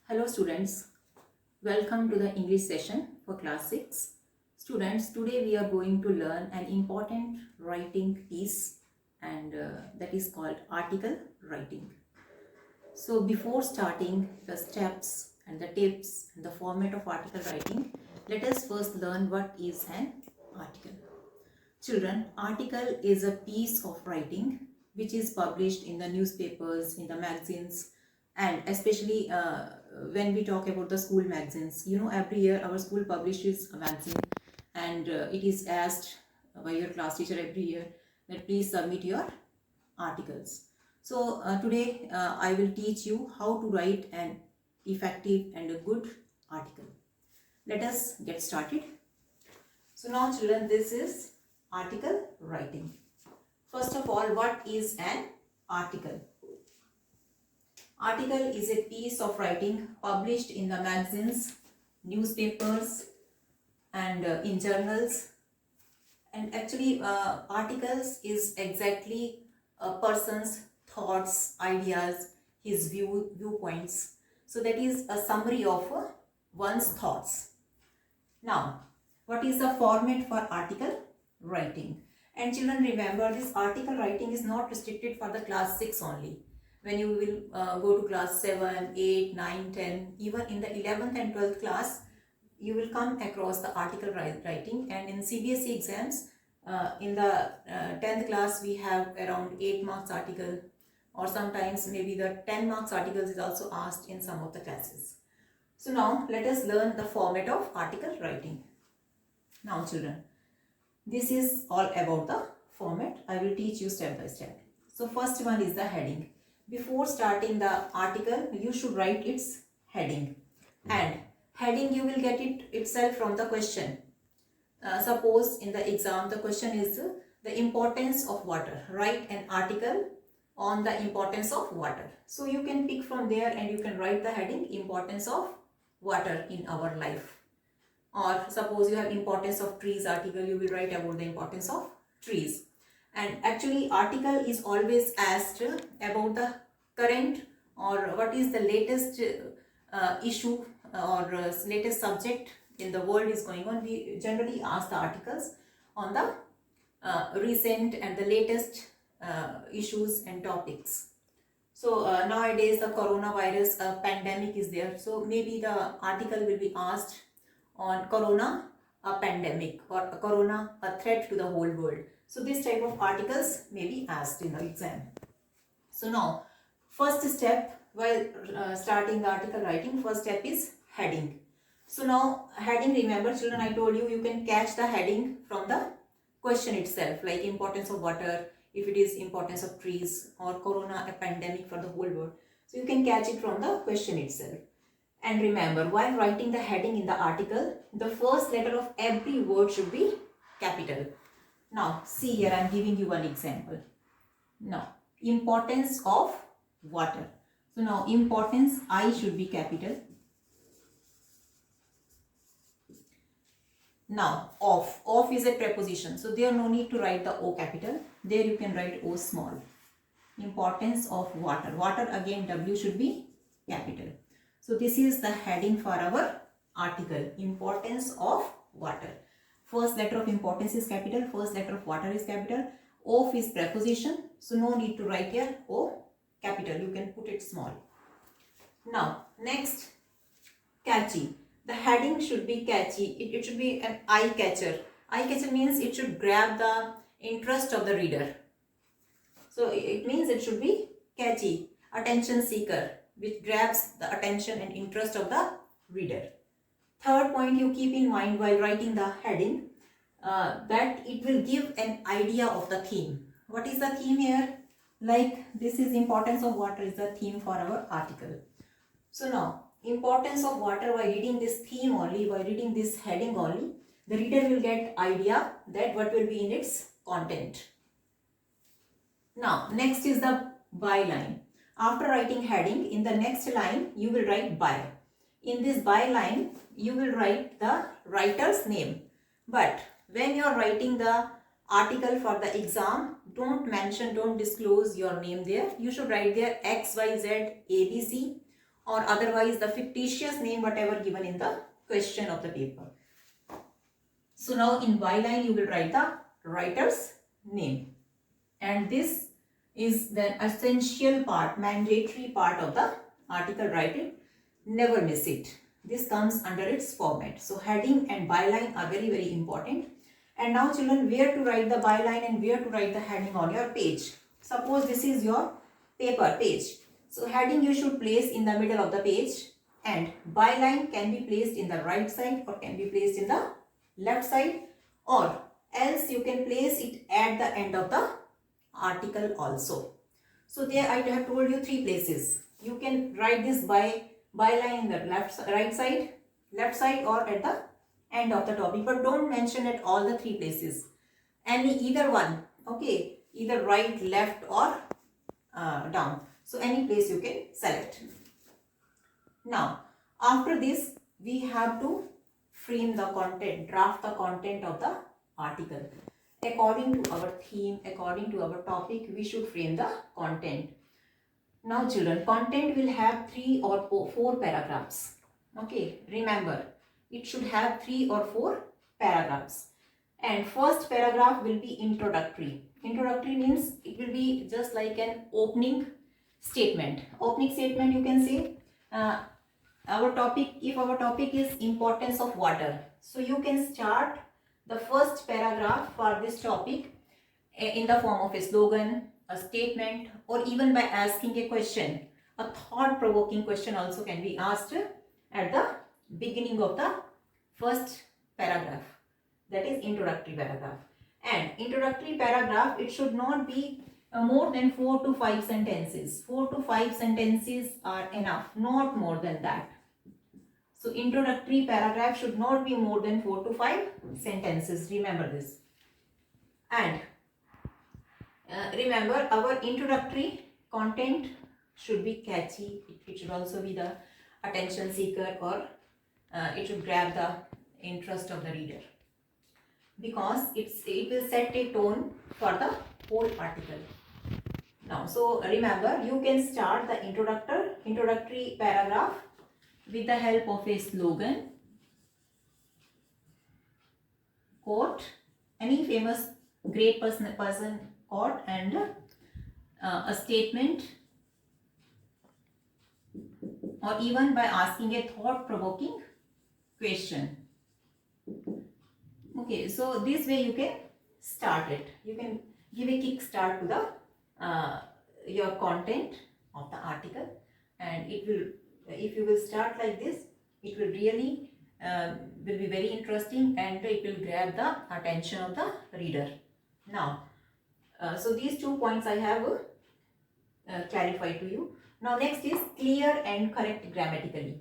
Hello students, welcome to the English session for class 6. Students, today we are going to learn an important writing piece and that is called article writing. So before starting the steps and the tips and the format of article writing, let us first learn what is an article. Children, article is a piece of writing which is published in the newspapers, in the magazines, and especially when we talk about the school magazines. You know, every year our school publishes a magazine and it is asked by your class teacher every year that please submit your articles. So today I will teach you how to write an effective and a good article. Let us get started. So now children, this is article writing. First of all, what is an article? Article is a piece of writing published in the magazines, newspapers and in journals. And actually articles is exactly a person's thoughts, ideas, his viewpoints. So that is a summary of one's thoughts. Now, what is the format for article writing? And children, remember, this article writing is not restricted for the class 6 only. When you will go to class 7, 8, 9, 10, even in the 11th and 12th class, you will come across the article writing. And in CBSE exams, in the 10th class, we have around 8 marks article, or sometimes maybe the 10 marks articles is also asked in some of the classes. So now let us learn the format of article writing. Now children, this is all about the format. I will teach you step by step. So first one is the heading. Before starting the article, you should write its heading. And heading you will get it itself from the question. Suppose in the exam the question is the importance of water. Write an article on the importance of water. So you can pick from there and you can write the heading importance of water in our life. Or suppose you have importance of trees article, you will write about the importance of trees. And actually article is always asked about the current or what is the latest issue or latest subject in the world is going on. We generally ask the articles on the recent and the latest issues and topics. So nowadays the coronavirus pandemic is there. So maybe the article will be asked on corona, a pandemic, or a corona, a threat to the whole world. So this type of articles may be asked in the exam. So now, first step while starting the article writing, first step is heading. So now heading, remember children, I told you, you can catch the heading from the question itself, like importance of water, if it is importance of trees, or corona, a pandemic for the whole world. So you can catch it from the question itself. And remember, while writing the heading in the article, the first letter of every word should be capital. Now, see here, I am giving you one example. Now, importance of water. So now, importance, I should be capital. Now, of is a preposition. So, there no need to write the O capital. There you can write O small. Importance of water. Water, again, W should be capital. So this is the heading for our article, importance of water. First letter of importance is capital, first letter of water is capital, of is preposition, so no need to write here O capital, you can put it small. Now next, catchy. The heading should be catchy, it should be an eye catcher. Eye catcher means it should grab the interest of the reader. So it means it should be catchy, attention seeker, which grabs the attention and interest of the reader. Third point you keep in mind while writing the heading, that it will give an idea of the theme. What is the theme here? Like this is importance of water is the theme for our article. So now, importance of water, by reading this theme only, by reading this heading only, the reader will get idea that what will be in its content. Now, next is the byline. After writing heading, in the next line, you will write by. In this by line, you will write the writer's name. But when you are writing the article for the exam, don't disclose your name there. You should write there XYZ ABC or otherwise the fictitious name whatever given in the question of the paper. So now in byline you will write the writer's name, and this is the essential part, mandatory part of the article writing. Never miss it. This comes under its format. So heading and byline are very, very important. And now children, where to write the byline and where to write the heading on your page. Suppose this is your paper page. So heading you should place in the middle of the page, and byline can be placed in the right side or can be placed in the left side, or else you can place it at the end of the article also. So there I have told you 3 places. You can write this byline in the right side, left side, or at the end of the topic, but don't mention at all the 3 places. Either one, okay, either right, left, or down. So any place you can select. Now after this we have to frame the content, draft the content of the article. According to our theme, according to our topic, we should frame the content. Now children, content will have 3 or 4 paragraphs. Okay, remember, it should have 3 or 4 paragraphs. And first paragraph will be introductory. Introductory means it will be just like an opening statement. Opening statement you can say, our topic, if our topic is importance of water, so you can start the first paragraph for this topic in the form of a slogan, a statement, or even by asking a question. A thought-provoking question also can be asked at the beginning of the first paragraph, that is introductory paragraph. And introductory paragraph, it should not be more than 4 to 5 sentences. 4 to 5 sentences are enough, not more than that. So introductory paragraph should not be more than 4 to 5 sentences. Remember this. And remember, our introductory content should be catchy. It should also be the attention seeker, or it should grab the interest of the reader, because it will set a tone for the whole article. Now, so remember, you can start the introductory paragraph with the help of a slogan, quote, any famous great person quote, and a statement, or even by asking a thought-provoking question. Okay, so this way you can start it. You can give a kick start to the your content of the article, and it will, if you will start like this, it will really will be very interesting, and it will grab the attention of the reader. Now, so these 2 points I have clarified to you. Now next is clear and correct grammatically.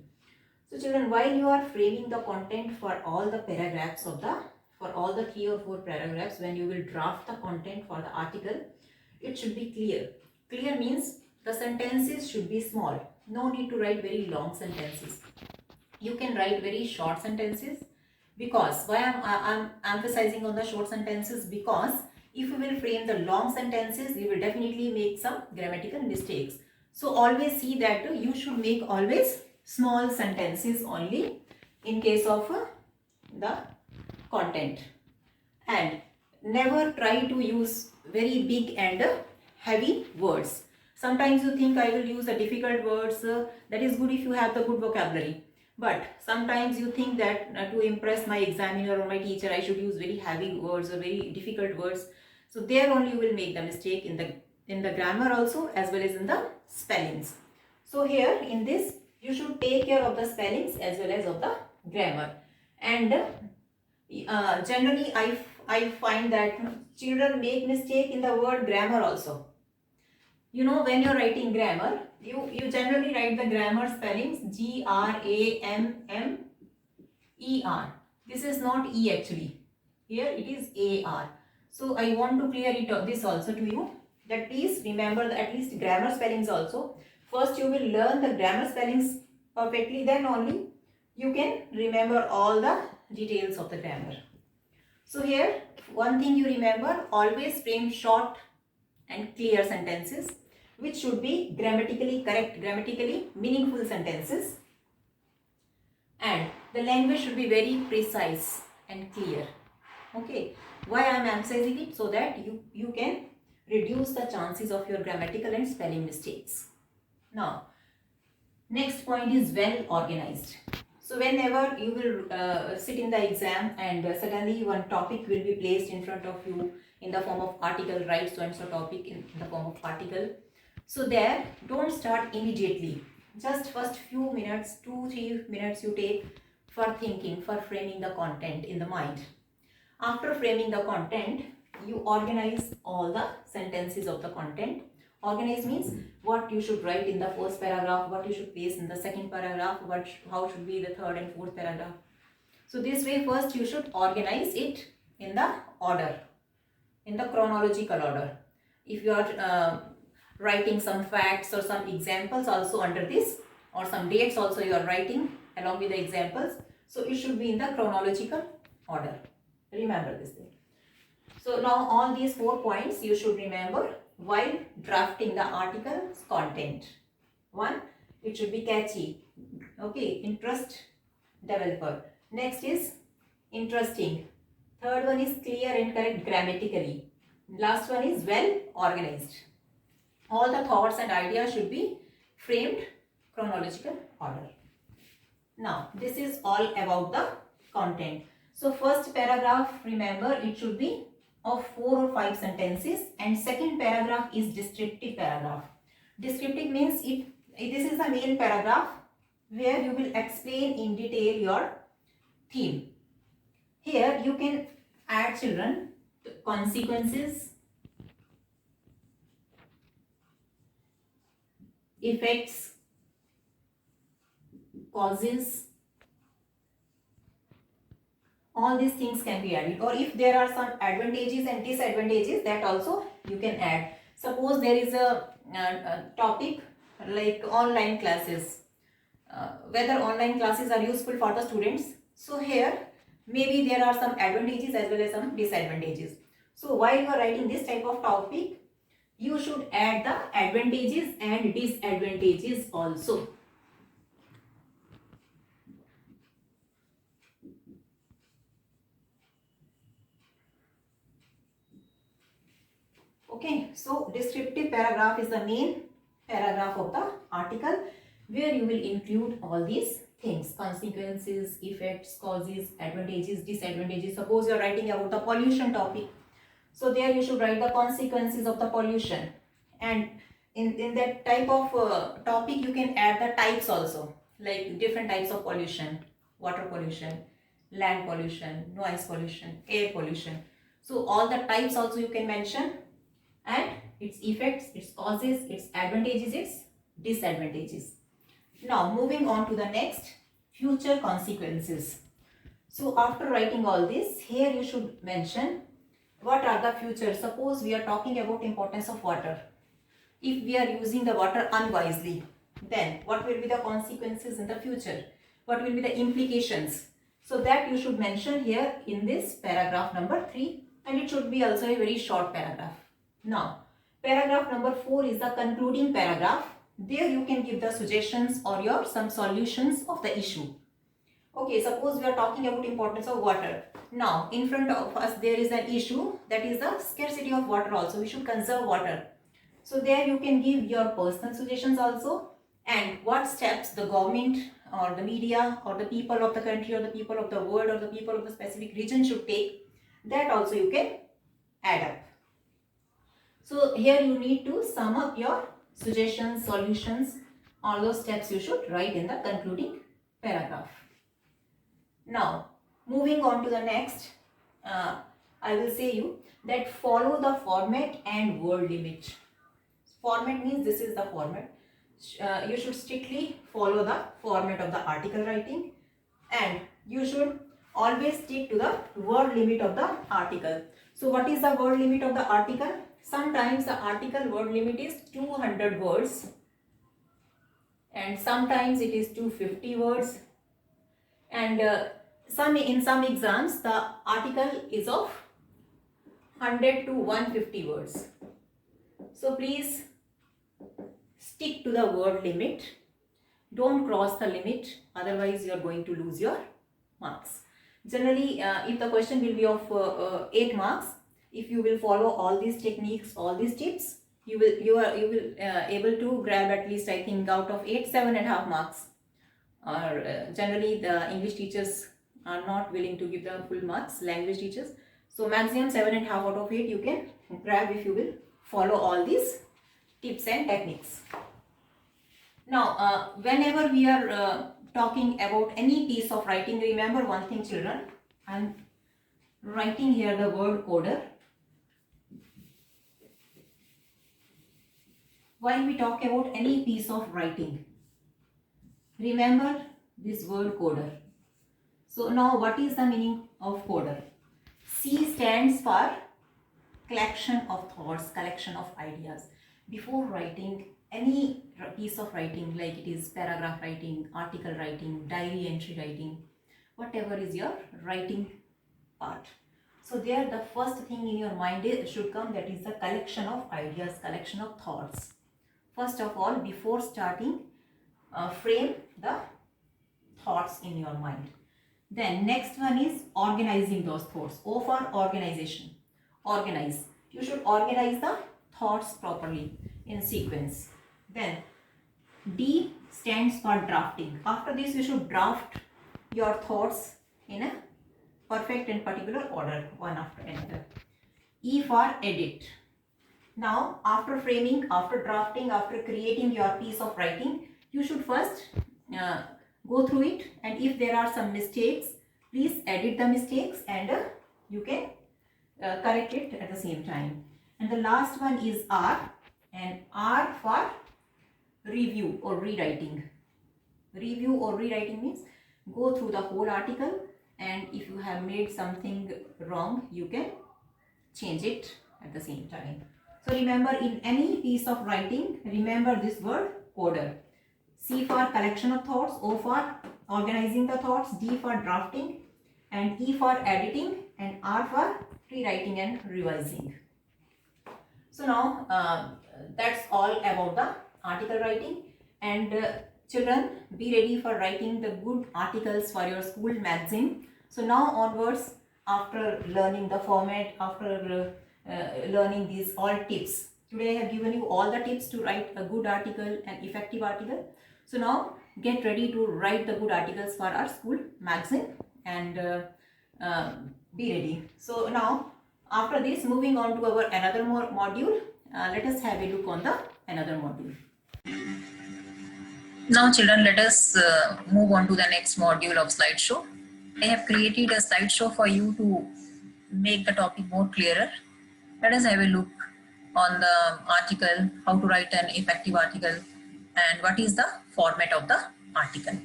So children, while you are framing the content for all the paragraphs of the, for all the 3 or 4 paragraphs, when you will draft the content for the article, it should be clear. Clear means the sentences should be small. No need to write very long sentences. You can write very short sentences, because why I'm emphasizing on the short sentences, because if you will frame the long sentences, you will definitely make some grammatical mistakes. So always see that you should make always small sentences only in case of the content, and never try to use very big and heavy words. Sometimes you think I will use the difficult words. That is good if you have the good vocabulary. But sometimes you think that to impress my examiner or my teacher, I should use very heavy words or very difficult words. So there only you will make the mistake in the grammar also, as well as in the spellings. So here in this, you should take care of the spellings as well as of the grammar. And generally I find that children make mistake in the word grammar also. You know, when you're writing grammar, you generally write the grammar spellings GRAMMER. This is not E actually. Here it is AR. So I want to clear this also to you, that please remember at least grammar spellings also. First you will learn the grammar spellings perfectly, then only you can remember all the details of the grammar. So here one thing you remember, always frame short and clear sentences. which should be grammatically correct, grammatically meaningful sentences, and the language should be very precise and clear. Okay, why I am emphasizing it? So that you can reduce the chances of your grammatical and spelling mistakes. Now, next point is well organized. So whenever you will sit in the exam and suddenly one topic will be placed in front of you in the form of article, write so and so topic in the form of article. So there, don't start immediately. Just first few minutes, 2-3 minutes you take for thinking, for framing the content in the mind. After framing the content, you organize all the sentences of the content. Organize means what you should write in the first paragraph, what you should place in the second paragraph, how should be the third and fourth paragraph. So this way, first you should organize it in the order, in the chronological order. If you are writing some facts or some examples also under this, or some dates also you are writing along with the examples, so it should be in the chronological order. Remember this thing. So now all these 4 points you should remember while drafting the article's content. 1, it should be catchy. Okay, interest developer. Next is interesting. Third one is clear and correct grammatically. Last one is well organized. All the thoughts and ideas should be framed chronological order. Now, this is all about the content. So, first paragraph, remember, it should be of 4 or 5 sentences, and second paragraph is descriptive paragraph. Descriptive means this is the main paragraph where you will explain in detail your theme. Here you can add, children, consequences, effects, causes, all these things can be added, or if there are some advantages and disadvantages, that also you can add. Suppose there is a topic like online classes, whether online classes are useful for the students. So here maybe there are some advantages as well as some disadvantages. So while you are writing this type of topic, you should add the advantages and disadvantages also. Okay, so descriptive paragraph is the main paragraph of the article where you will include all these things: consequences, effects, causes, advantages, disadvantages. Suppose you are writing about the pollution topic, so there you should write the consequences of the pollution, and in that type of topic you can add the types also, like different types of pollution: water pollution, land pollution, noise pollution, air pollution. So all the types also you can mention, and its effects, its causes, its advantages, its disadvantages. Now moving on to the next, future consequences. So after writing all this, here you should mention what are the future. Suppose we are talking about importance of water. If we are using the water unwisely, then what will be the consequences in the future? What will be the implications? So that you should mention here in this paragraph number 3, and it should be also a very short paragraph. Now, paragraph number 4 is the concluding paragraph. There you can give the suggestions or some solutions of the issue. Okay, suppose we are talking about importance of water. Now, in front of us there is an issue, that is the scarcity of water also. We should conserve water. So there you can give your personal suggestions also, and what steps the government or the media or the people of the country or the people of the world or the people of the specific region should take. That also you can add up. So here you need to sum up your suggestions, solutions, all those steps you should write in the concluding paragraph. Now, moving on to the next, I will say you that follow the format and word limit. Format means this is the format. You should strictly follow the format of the article writing, and you should always stick to the word limit of the article. So what is the word limit of the article? Sometimes the article word limit is 200 words, and sometimes it is 250 words, and in some exams the article is of 100 to 150 words. So please Stick to the word limit. Don't cross the limit, otherwise you are going to lose your marks. Generally, if the question will be of 8 marks, if you will follow all these techniques, all these tips, you will able to grab at least, I think, out of 8, 7.5 marks. Or generally the English teachers are not willing to give the full marks, language teachers. So maximum 7.5 out of 8 you can grab if you will follow all these tips and techniques. Now, whenever we are talking about any piece of writing, remember one thing, children. I am writing here the word coder. While we talk about any piece of writing, remember this word coder. So now what is the meaning of coder? C stands for collection of thoughts, collection of ideas. Before writing any piece of writing, like it is paragraph writing, article writing, diary entry writing, whatever is your writing part. So there the first thing in your mind should come, that is the collection of ideas, collection of thoughts. First of all, before starting, frame the thoughts in your mind. Then next one is organizing those thoughts. O for organization. Organize. You should organize the thoughts properly in sequence. Then D stands for drafting. After this you should draft your thoughts in a perfect and particular order, one after another. E for edit. Now after framing, after drafting, after creating your piece of writing, you should first go through it, and if there are some mistakes, please edit the mistakes and you can correct it at the same time. And the last one is R, and R for review or rewriting. Review or rewriting means go through the whole article, and if you have made something wrong, you can change it at the same time. So remember, in any piece of writing, remember this word coder. C for collection of thoughts, O for organizing the thoughts, D for drafting, and E for editing, and R for rewriting and revising. So now that's all about the article writing. And children, be ready for writing the good articles for your school magazine. So now onwards, after learning the format, after learning these all tips, today I have given you all the tips to write a good article, an effective article. So now get ready to write the good articles for our school magazine, and be ready. So now after this, moving on to our another module, let us have a look on the another module. Now children, let us move on to the next module of slideshow. I have created a slideshow for you to make the topic more clearer. Let us have a look on the article, how to write an effective article, and what is the format of the article.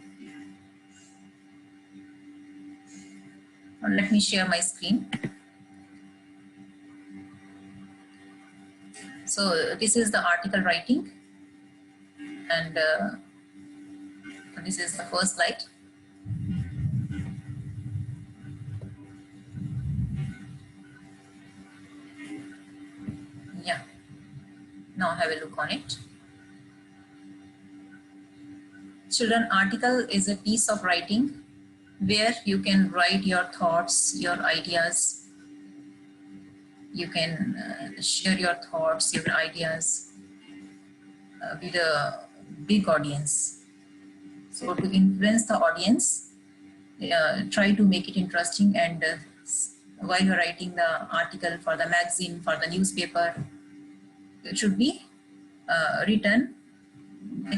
Let me share my screen. So this is the article writing, and this is the first slide. Yeah, now have a look on it. Children, article is a piece of writing where you can write your thoughts, your ideas. You can share your thoughts, your ideas with a big audience. So to influence the audience, try to make it interesting, and while you're writing the article for the magazine, for the newspaper, it should be written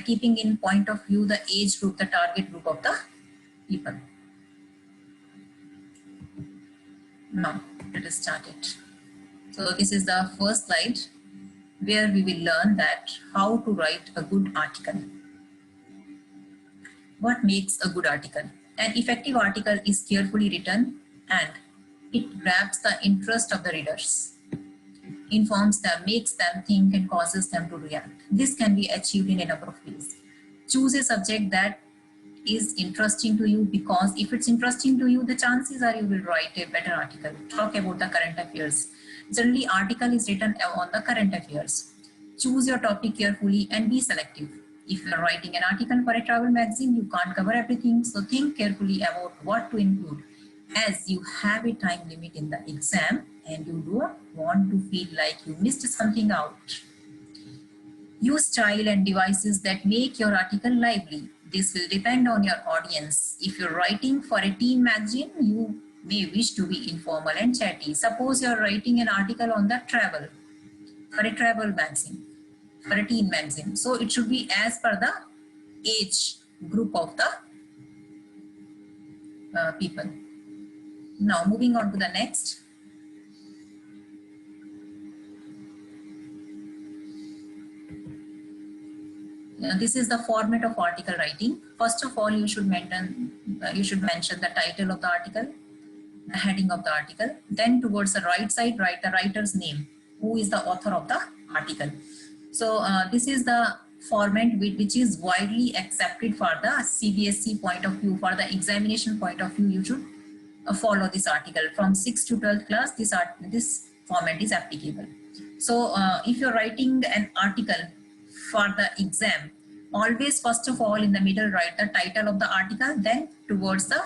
keeping in point of view the age group, the target group of the people. Now let us start it. So this is the first slide where we will learn that how to write a good article. What makes a good article? An effective article is carefully written and it grabs the interest of the readers, informs them, makes them think, and causes them to react. This can be achieved in a number of ways. Choose a subject that is interesting to you, because if it's interesting to you, the chances are you will write a better article. Talk about the current affairs. Generally, article is written on the current affairs. choose your topic carefully and be selective. If you are writing an article for a travel magazine, you can't cover everything. So think carefully about what to include, as you have a time limit in the exam and you don't want to feel like you missed something out. Use style and devices that make your article lively. This will depend on your audience. If you're writing for a teen magazine, you may wish to be informal and chatty. Suppose you're writing an article on the travel, for a travel magazine, for a teen magazine. So it should be as per the age group of the people. Now moving on to the next. This is the format of article writing. First of all, you should mention the title of the article, the heading of the article. Then towards the right side, write the writer's name, who is the author of the article. So this is the format which is widely accepted for the CBSE point of view. For the examination point of view, you should follow this article. From 6th to 12th class, this format is applicable. So if you're writing an article for the exam, always first of all in the middle write the title of the article, then towards the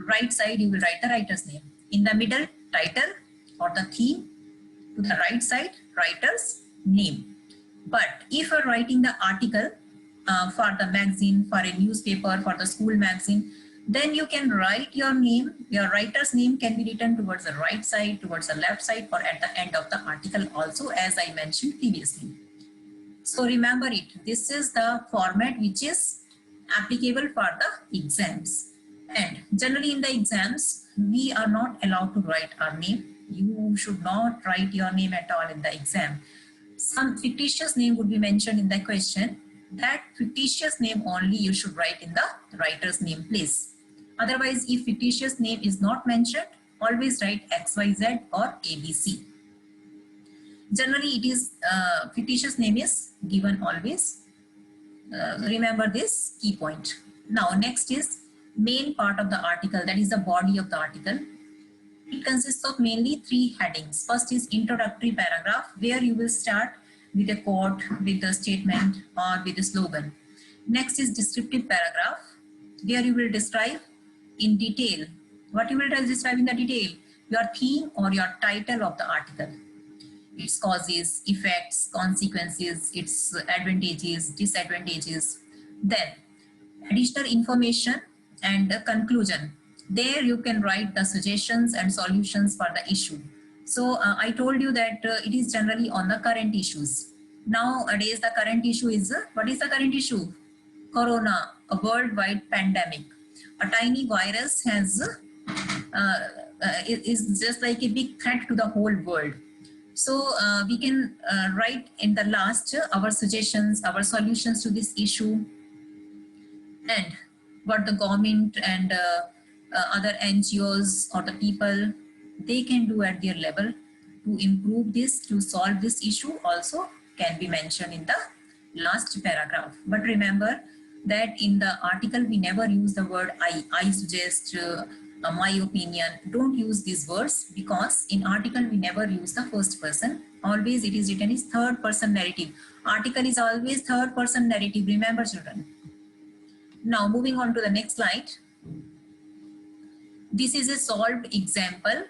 right side you will write the writer's name. In the middle, title or the theme, to the right side, writer's name. But if you're writing the article for the magazine, for a newspaper, for the school magazine, then you can write your name. Your writer's name can be written towards the right side, towards the left side, or at the end of the article also, as I mentioned previously. So remember it, this is the format which is applicable for the exams. And generally in the exams, we are not allowed to write our name. You should not write your name at all in the exam. Some fictitious name would be mentioned in the question. That fictitious name only you should write in the writer's name place. Otherwise, if fictitious name is not mentioned, always write XYZ or ABC. Generally, it is fictitious name is given always. Remember this key point. Now, next is main part of the article, that is the body of the article. It consists of mainly 3 headings. First is introductory paragraph, where you will start with a quote, with a statement, or with a slogan. Next is descriptive paragraph, where you will describe in detail. What you will describe in the detail? Your theme or your title of the article. Its causes, effects, consequences, its advantages, disadvantages. Then additional information and the conclusion. There you can write the suggestions and solutions for the issue. So I told you that it is generally on the current issues. Nowadays the current issue is, what is the current issue? Corona, a worldwide pandemic. A tiny virus has is just like a big threat to the whole world. So we can write in the last our suggestions, our solutions to this issue, and what the government and other NGOs or the people, they can do at their level to improve this, to solve this issue also can be mentioned in the last paragraph. But remember that in the article we never use the word I suggest, my opinion. Don't use these words, because in article we never use the first person. Always it is written as third person narrative. Article is always third person narrative, remember children. Now moving on to the next slide. This is a solved example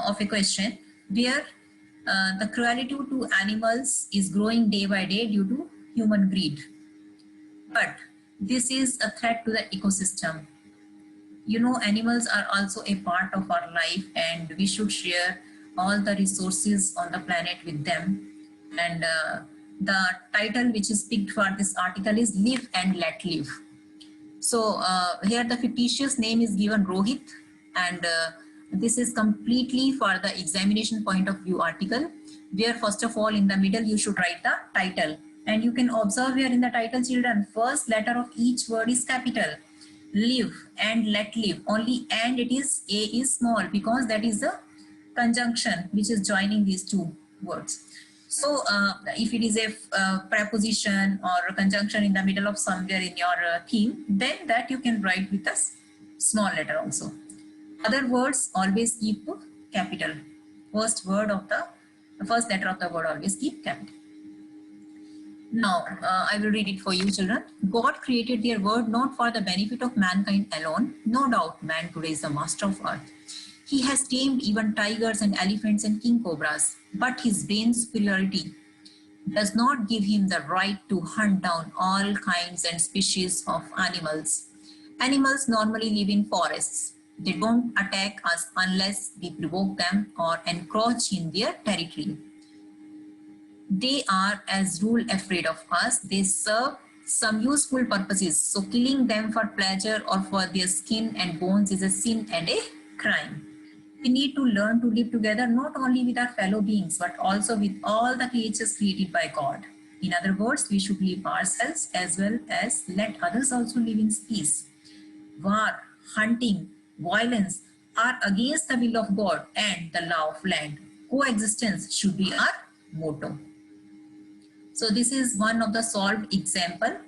of a question where the cruelty to animals is growing day by day due to human greed. But this is a threat to the ecosystem. You know, animals are also a part of our life, and we should share all the resources on the planet with them. And the title which is picked for this article is Live and Let Live. So here the fictitious name is given Rohit, and this is completely for the examination point of view article, where first of all in the middle you should write the title. And you can observe here in the title, children, first letter of each word is capital. Live and let live. Only and it is A is small, because that is the conjunction which is joining these two words. So if it is a preposition or a conjunction in the middle of somewhere in your theme, then that you can write with a small letter also. Other words always keep capital. First letter of the word always keep capital. Now, I will read it for you, children. God created their world not for the benefit of mankind alone. No doubt, man today is the master of earth. He has tamed even tigers and elephants and king cobras, but his brain superiority does not give him the right to hunt down all kinds and species of animals. Animals normally live in forests. They don't attack us unless we provoke them or encroach in their territory. They are, as rule, afraid of us. They serve some useful purposes. So killing them for pleasure or for their skin and bones is a sin and a crime. We need to learn to live together not only with our fellow beings, but also with all the creatures created by God. In other words, we should live ourselves as well as let others also live in peace. War, hunting, violence are against the will of God and the law of land. Coexistence should be our motto. So this is one of the solved example.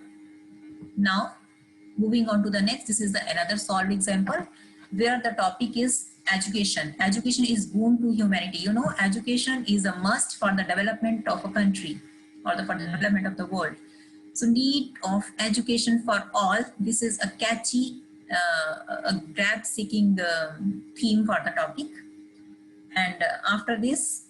Now, moving on to the next, this is another solved example where the topic is education. Education is boon to humanity. You know, education is a must for the development of a country or for the development of the world. So need of education for all. This is a catchy, a grab-seeking theme for the topic. And after this,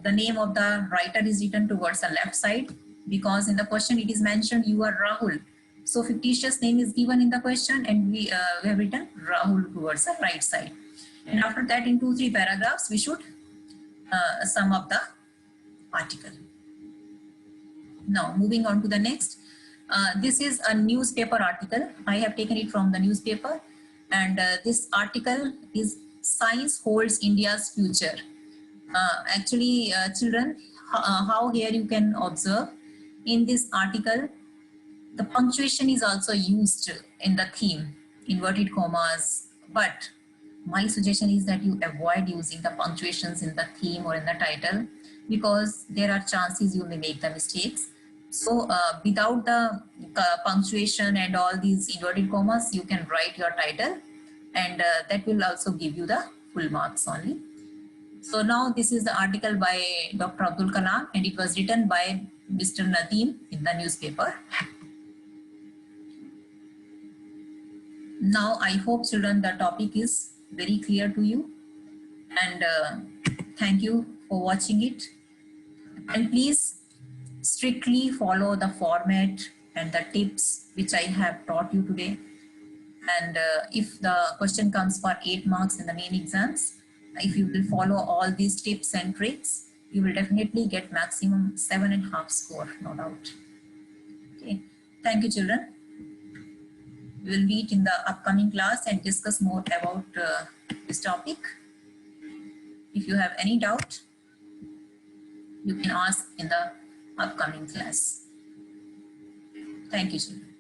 the name of the writer is written towards the left side because in the question it is mentioned you are Rahul. So fictitious name is given in the question and we have written Rahul towards the right side. And after that in 2-3 paragraphs, we should sum up the article. Now moving on to the next. This is a newspaper article. I have taken it from the newspaper and this article is Science Holds India's Future. Actually, children, how here you can observe in this article, the punctuation is also used in the theme, inverted commas, but my suggestion is that you avoid using the punctuations in the theme or in the title because there are chances you may make the mistakes. So without the punctuation and all these inverted commas, you can write your title and that will also give you the full marks only. So now this is the article by Dr. Abdul Kalam and it was written by Mr. Nadeem in the newspaper. Now I hope children the topic is very clear to you and thank you for watching it and please strictly follow the format and the tips which I have taught you today. And if the question comes for 8 marks in the main exams, if you will follow all these tips and tricks, you will definitely get maximum 7.5 score, no doubt. Okay, thank you children. We will meet in the upcoming class and discuss more about this topic. If you have any doubt, you can ask in the upcoming class. Thank you children.